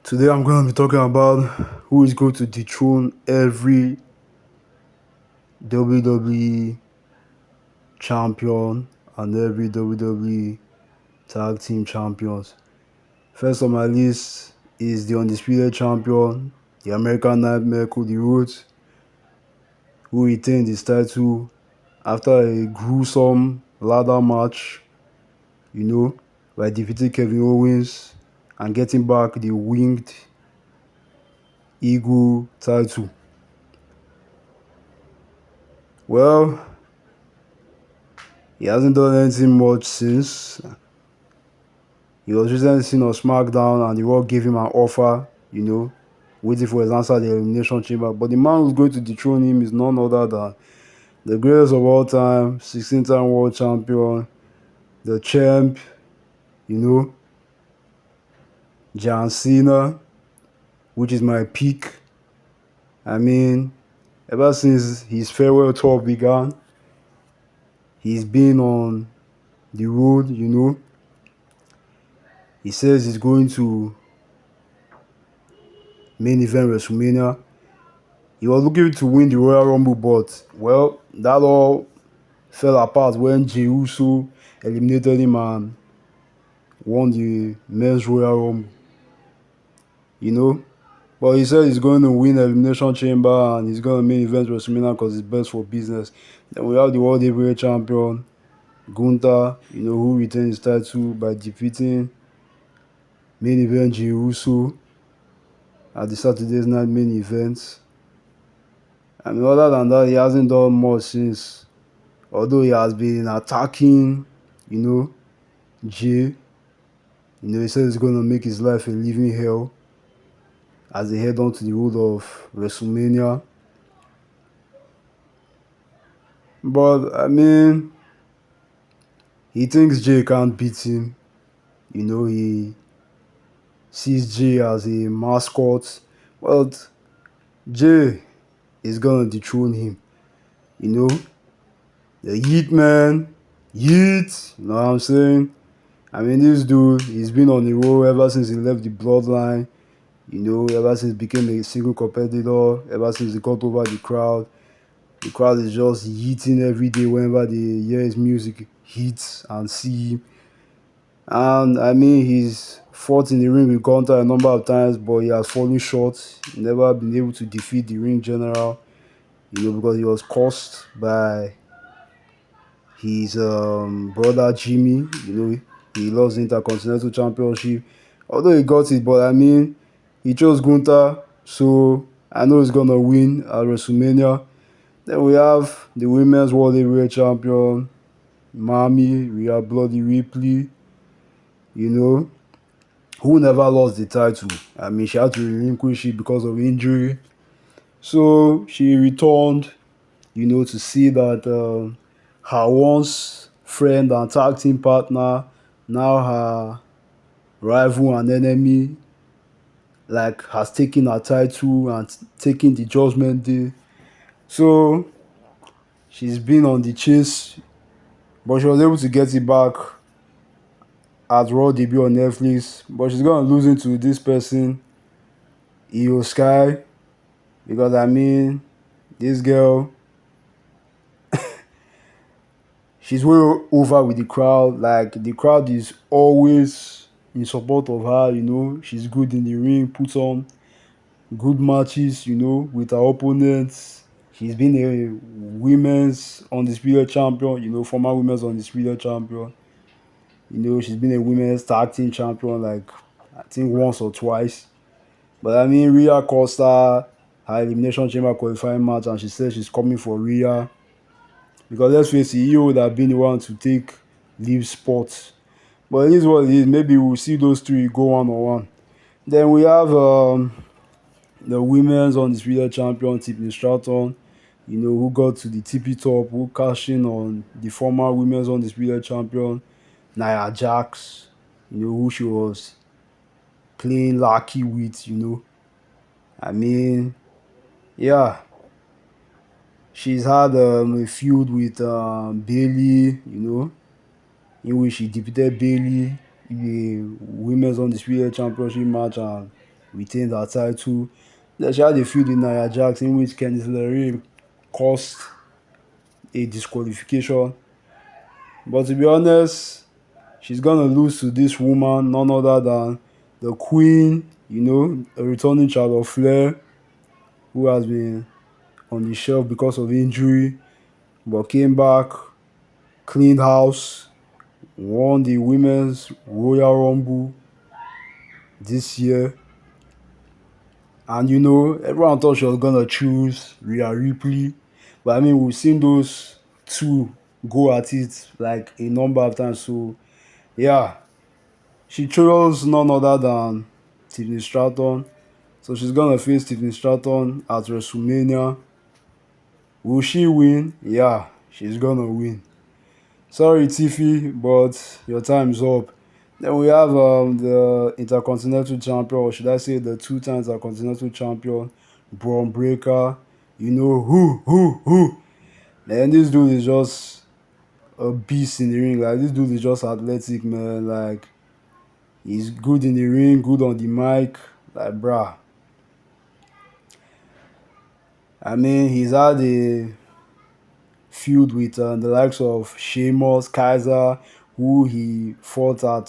Today I'm going to be talking about who is going to dethrone every WWE champion and every WWE tag team champions. First on my list is the undisputed champion, the American Nightmare Cody Rhodes, who retained his title after a gruesome ladder match, you know, by defeating Kevin Owens and getting back the winged eagle title. Well, he hasn't done anything much since. He was recently seen on SmackDown and the Rock gave him an offer, waiting for his answer at the Elimination Chamber. But the man who's going to dethrone him is none other than the greatest of all time, 16-time world champion, the champ, you know, John Cena, which is my peak. I mean, ever since his farewell tour began, he's been on the road. He says he's going to main event WrestleMania. He was looking to win the Royal Rumble, but, well, that all fell apart when Jey Uso eliminated him and won the men's Royal Rumble, you know. But he said he's going to win Elimination Chamber and he's going to main event WrestleMania because it's best for business. Then we have the World Heavyweight Champion, Gunther, who retained his title by defeating main event Jey Uso at the Saturday's night main event. I mean, other than that, he hasn't done much since. Although he has been attacking, Jay. He said he's going to make his life a living hell as they head on to the road of WrestleMania. But, I mean, he thinks Jay can't beat him. He sees Jay as a mascot. But Jay is going to dethrone him. The Yeet Man. Yeet. You know what I'm saying? I mean, this dude, he's been on the road ever since he left the bloodline. Ever since he became a single competitor, ever since he got over the crowd. The crowd is just eating every day whenever they hear his music hits and see him. And I mean, he's fought in the ring with Gunther a number of times, but he has fallen short. Never been able to defeat the ring general, because he was cursed by his brother Jimmy. He lost the Intercontinental Championship. Although he got it, but I mean, he chose Gunther, so I know he's gonna win at WrestleMania. Then we have the Women's World Heavyweight Champion, Mami, we have Bloody Ripley, who never lost the title. I mean, she had to relinquish it because of injury. So she returned, to see that her once friend and tag team partner, now her rival and enemy, like, has taken her title and taken the Judgment Day. So she's been on the chase, but she was able to get it back at Raw debut on Netflix. But she's gonna lose it to this person, Io Sky, because I mean, this girl, she's way over with the crowd. Like, the crowd is always in support of her. She's good in the ring, puts on good matches, with her opponents. She's been a women's undisputed champion, former women's undisputed champion. She's been a women's tag team champion, like, I think once or twice. But I mean, Rhea Costa, her Elimination Chamber qualifying match, and she said she's coming for Rhea. Because let's face it, you would have been the one to take leave spots. But it is what it is. Maybe we'll see those three go one-on-one. Then we have the women's undisputed champion, Tiffany Stratton, who got to the tippy top, who cashed in on the former women's undisputed champion, Nia Jax, who she was playing lucky with. I mean, yeah, she's had a feud with Bailey, in which she defeated Bailey in the women's undisputed championship match, and retained her title. Then she had a feud with Nia Jax in which Candice LeRae caused a disqualification. But to be honest, she's gonna lose to this woman, none other than the Queen, a returning Charlotte Flair, who has been on the shelf because of injury, but came back, cleaned house, won the Women's Royal Rumble this year. And everyone thought she was gonna choose Rhea Ripley. But I mean, we've seen those two go at it like a number of times. So yeah, she chose none other than Tiffany Stratton. So she's gonna face Tiffany Stratton at WrestleMania. Will she win? Yeah, she's gonna win. Sorry, Tiffy, but your time's up. Then we have the Intercontinental Champion, or should I say the two times Intercontinental Champion, Braun Breaker. You know who. Man, this dude is just a beast in the ring. Like, this dude is just athletic, man. Like, he's good in the ring, good on the mic. Like, bruh. I mean, he's had a feud with the likes of Sheamus, Kaiser, who he fought at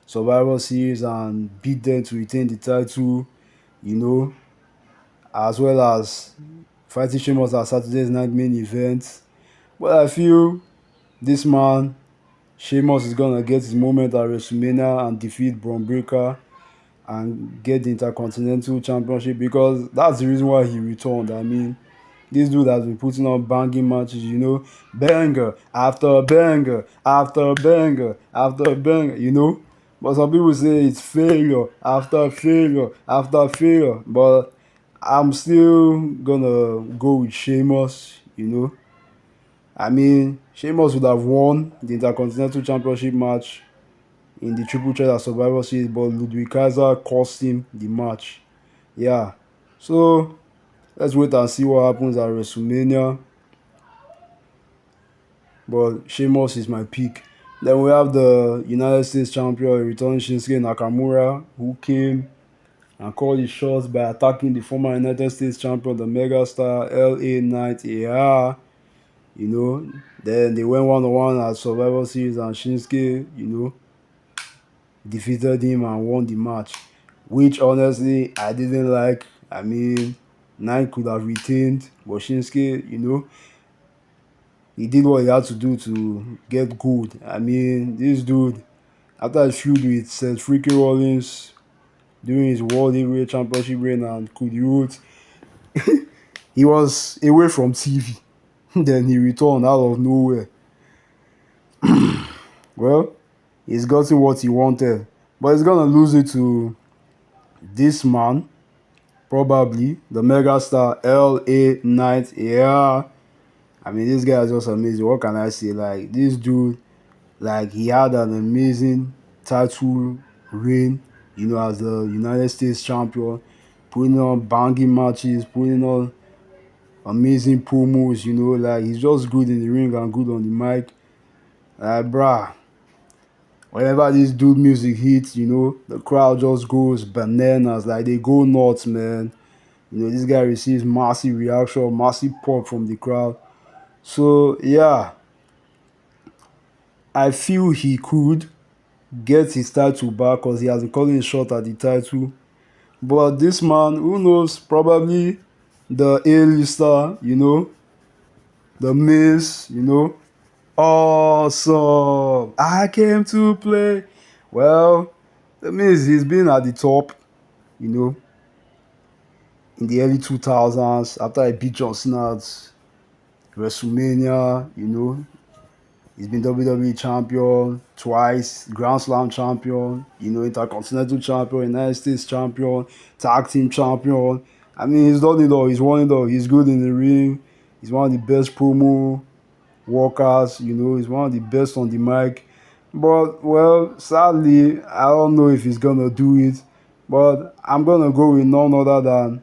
Survivor Series and beat them to retain the title, you know, as well as fighting Sheamus at Saturday's night main event. But I feel this man, Sheamus, is gonna get his moment at WrestleMania and defeat Braun Breaker and get the Intercontinental Championship, because that's the reason why he returned. I mean, this dude has been putting on banging matches, banger after banger after banger after banger, But some people say it's failure after failure after failure. But I'm still gonna go with Sheamus. I mean, Sheamus would have won the Intercontinental Championship match in the Triple Threat at Survivor Series, but Ludwig Kaiser cost him the match. Yeah. So let's wait and see what happens at WrestleMania. But Sheamus is my pick. Then we have the United States champion, returning Shinsuke Nakamura, who came and called his shots by attacking the former United States champion, the megastar LA Knight. Yeah, Then they went 1-on-1 at Survivor Series, and Shinsuke, defeated him and won the match, which honestly I didn't like. I mean, Knight could have retained, but Shinsuke, he did what he had to do to get good. I mean, this dude, after his feud with Seth freaking Rollins during his World Heavyweight Championship reign and Cody Rhodes, he was away from TV. Then he returned out of nowhere. Well, he's gotten what he wanted, but he's gonna lose it to this man, probably the megastar LA Knight. Yeah, I mean, this guy is just amazing. What can I say? Like, this dude, like, he had an amazing title reign, as the United States champion, putting on banging matches, putting on amazing promos, like, he's just good in the ring and good on the mic. Like, bruh, whenever this dude music hits, the crowd just goes bananas. Like, they go nuts, man. This guy receives massive reaction, massive pop from the crowd. So, yeah, I feel he could get his title back because he has been calling a shot at the title. But this man, who knows, probably the A-lister, the Miz, awesome. I came to play. Well, the Miz, he's been at the top, you know, in the early 2000s after I beat John Cena at WrestleMania, He's been WWE champion twice, Grand Slam champion, Intercontinental champion, United States champion, tag team champion. I mean, he's done it all. He's won it all. He's good in the ring. He's one of the best promo workers. He's one of the best on the mic. But, well, sadly, I don't know if he's going to do it. But I'm going to go with none other than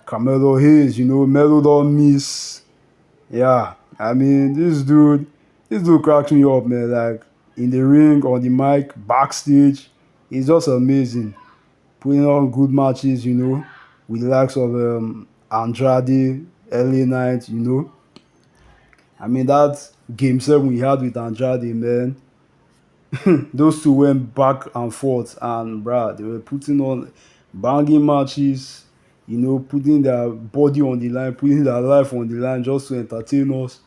Carmelo Hayes. Melo don't miss. Yeah, I mean, this dude cracks me up, man. Like, in the ring, on the mic, backstage, he's just amazing. putting on good matches, with the likes of Andrade, LA Knight, I mean, that game 7 we had with Andrade, man, those two went back and forth, and bruh, they were putting on banging matches, putting their body on the line, putting their life on the line just to entertain us.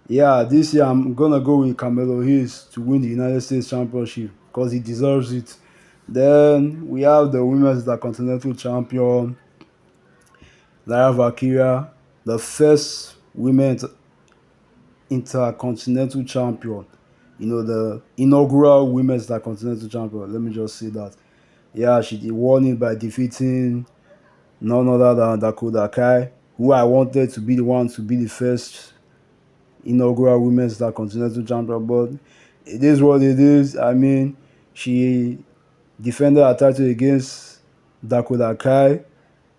Yeah, this year I'm gonna go with Carmelo Hayes to win the United States Championship because he deserves it. Then we have the Women's Intercontinental Champion, Lara Valkyria, the first Women's Intercontinental Champion. The inaugural Women's Intercontinental Champion. Let me just say that. Yeah, she won it by defeating none other than Dakota Kai, who I wanted to be the one to be the first inaugural Women's Intercontinental Champion. But it is what it is. I mean, she defended her title against Dakota Kai,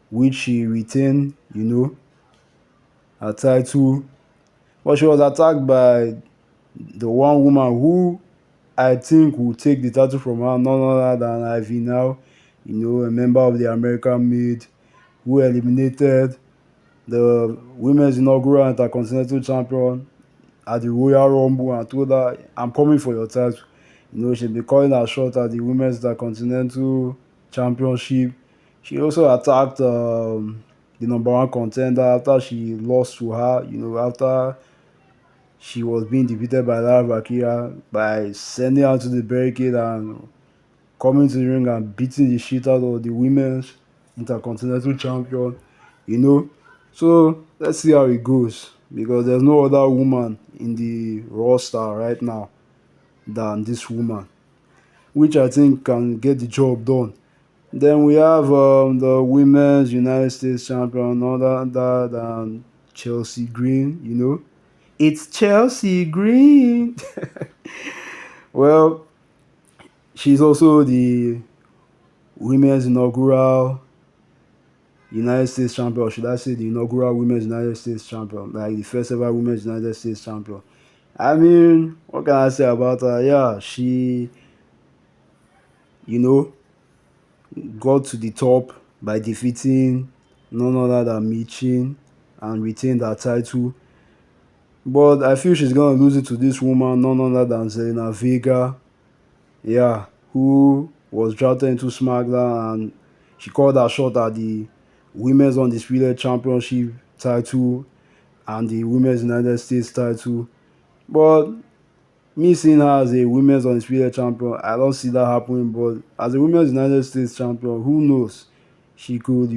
which she retained, her title. But she was attacked by the one woman who I think will take the title from her, none other than Ivy now, a member of the American Mid, who eliminated the women's inaugural Intercontinental Champion at the Royal Rumble and told her, I'm coming for your title. She'll be calling her shot at the Women's Intercontinental Championship. She also attacked the number one contender after she lost to her, after she was being defeated by Lara Valkyria by sending her to the barricade and coming to the ring and beating the shit out of the Women's Intercontinental Champion, you know. So let's see how it goes because there's no other woman in the roster right now than this woman, which I think can get the job done. Then we have the Women's United States Champion, other than Chelsea Green, It's Chelsea Green. Well, she's also the women's inaugural United States champion, or should I say the inaugural women's United States champion, like the first ever women's United States champion. I mean, what can I say about her? Yeah, she, you know, got to the top by defeating none other than Michin and retained her title. But I feel she's gonna lose it to this woman, none other than Zelina Vega. Yeah, who was drafted into SmackDown and she called her shot at the Women's Undisputed Championship title and the Women's United States title. But me seeing her as a Women's Undisputed Champion, I don't see that happening. But as a Women's United States Champion, who knows? She could,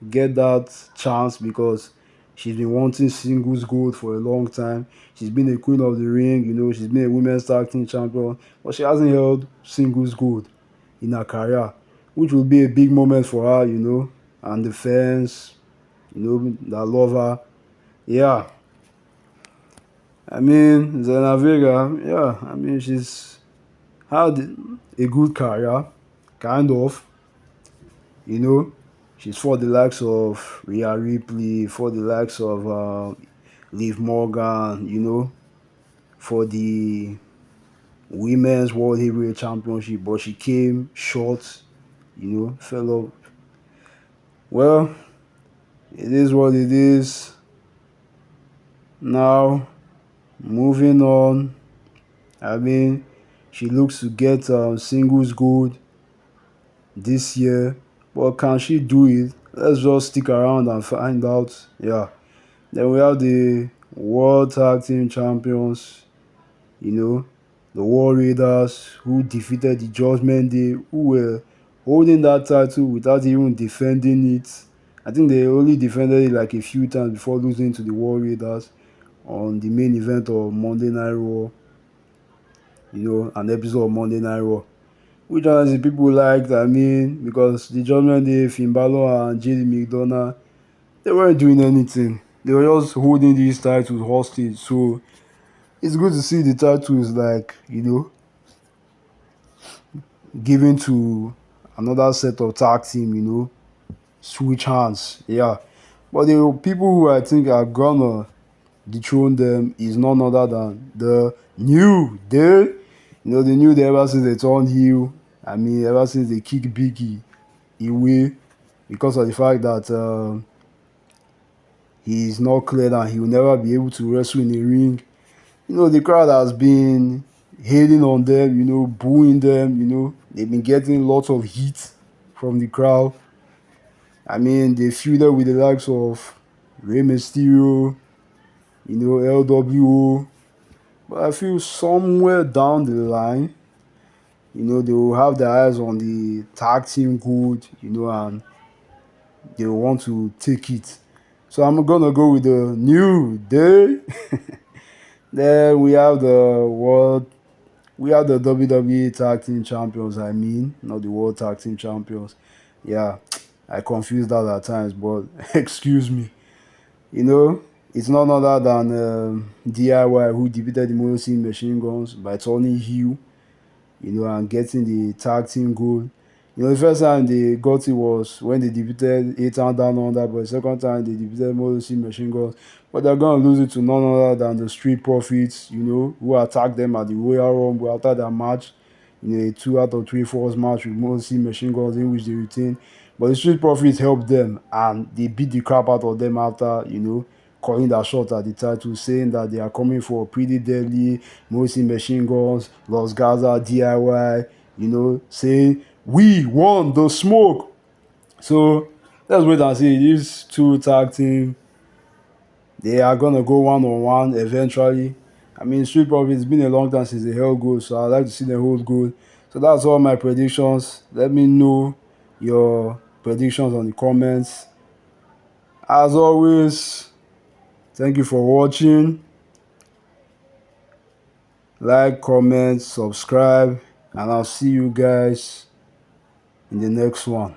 get that chance because she's been wanting singles gold for a long time. She's been a queen of the ring, she's been a women's tag team champion, but she hasn't held singles gold in her career, which will be a big moment for her, and the fans, that love her. Yeah, I mean, Zelina Vega, yeah, I mean, she's had a good career, kind of, you know. She's for the likes of Rhea Ripley, for the likes of Liv Morgan, for the Women's World Heavyweight Championship, but she came short, fell off. Well, it is what it is. Now, moving on. I mean, she looks to get singles gold this year, but can she do it? Let's just stick around and find out. Yeah. Then we have the World Tag Team Champions, the War Raiders, who defeated the Judgment Day, who were holding that title without even defending it. I think they only defended it like a few times before losing to the War Raiders on the main event of Monday Night Raw, an episode of Monday Night Raw. Which honestly people liked, I mean, because the Judgment Day, Finn Balor and JD McDonough, they weren't doing anything. They were just holding these titles hostage. So it's good to see the titles like, given to another set of tag team, switch hands. Yeah. But the people who I think are gonna dethrone them is none other than the New Day. The New Day ever since they turned heel. I mean, ever since they kicked Biggie away because of the fact that he is not cleared and he will never be able to wrestle in the ring. The crowd has been hating on them, booing them. They've been getting lots of heat from the crowd. I mean, they feuded with the likes of Rey Mysterio, LWO. But I feel somewhere down the line, they will have their eyes on the tag team gold, and they will want to take it. So I'm gonna go with the New Day. Then we have the WWE Tag Team Champions. I mean, not the World Tag Team Champions. Yeah, I confuse that at times, but excuse me. You know, it's none other than DIY who defeated the Motor City Machine Guns by turning heel, and getting the tag team goal. The first time they got it was when they defeated Ethan Down Under, but the second time they defeated Motor City Machine Guns. But they're going to lose it to none other than the Street Profits, who attacked them at the Royal Rumble after their match. A 2 out of 3 falls match with Motor City Machine Guns in which they retained. But the Street Profits helped them and they beat the crap out of them after, calling that shot at the title, saying that they are coming for pretty deadly Motor Machine Guns, Los Gaza, DIY, saying, we want the smoke. So let's wait and see. These two tag team, they are gonna go one on one eventually. I mean, Street Profits, it's been a long time since they held gold, so I'd like to see them hold gold. So that's all my predictions. Let me know your predictions on the comments. As always, thank you for watching. Like, comment, subscribe, and I'll see you guys in the next one.